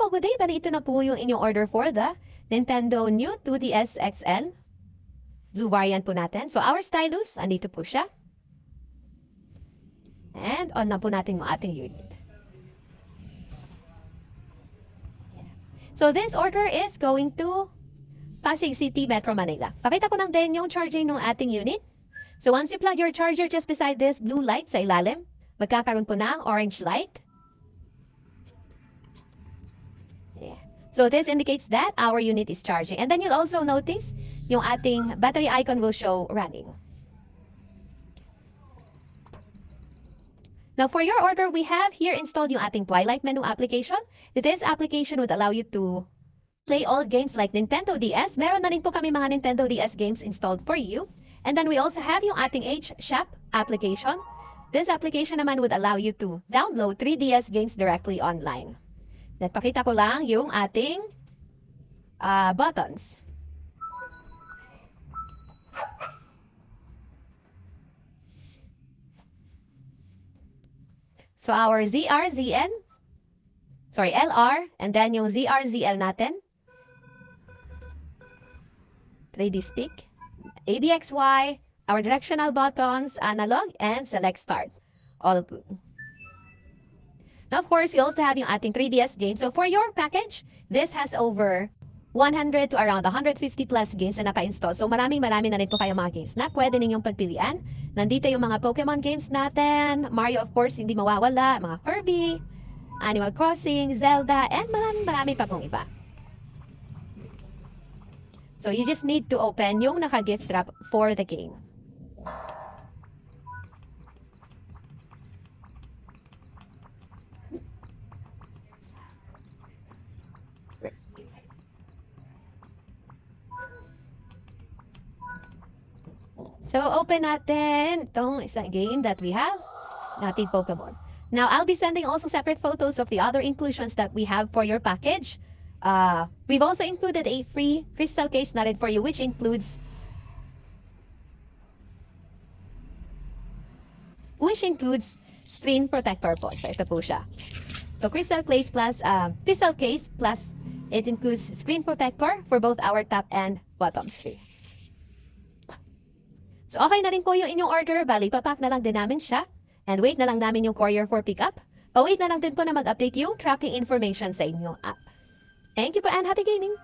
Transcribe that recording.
po, good day. Bali, ito na po yung inyong order for the Nintendo New 2DS XL. Blue variant po natin. So, our stylus, andito po siya. And on na po natin yung ating unit. So, this order is going to Pasig City, Metro Manila. Pakita ko lang din yung charging ng ating unit. So, once you plug your charger just beside this blue light sa ilalim, magkakaroon po ng orange light. So this indicates that our unit is charging. And then you'll also notice yung ating battery icon will show running. Now for your order, we have here installed yung ating Twilight Menu application. This application would allow you to play all games like Nintendo DS. Meron na rin po kami mga Nintendo DS games installed for you. And then we also have yung ating H-Shop application. This application naman would allow you to download 3DS games directly online. Napakita ko lang yung ating buttons. So our ZRZN, sorry, LR, and then yung ZRZL natin. 3D stick, ABXY, our directional buttons, analog, and select start. All good. Now, of course, we also have yung ating 3DS game. So, for your package, this has over 100 to around 150 plus games na naka-install. So, marami na rin po kayo mga games na pwede ninyong pagpilian. Nandito yung mga Pokemon games natin. Mario, of course, hindi mawawala. Mga Kirby, Animal Crossing, Zelda, and marami pa pong iba. So, you just need to open yung naka-gift wrap for the game. So, open natin itong isang game that we have, nating Pokemon. Now, I'll be sending also separate photos of the other inclusions that we have for your package. We've also included a free crystal case na rin for you, which includes screen protector po. So, ito po siya. So, crystal case plus, it includes screen protector for both our top and bottom screen. So, okay na rin po yung inyong order. Bali, papack na lang din namin siya. And wait na lang namin yung courier for pickup. Pa-wait na lang din po na mag-update yung tracking information sa inyong app. Thank you po and happy gaming!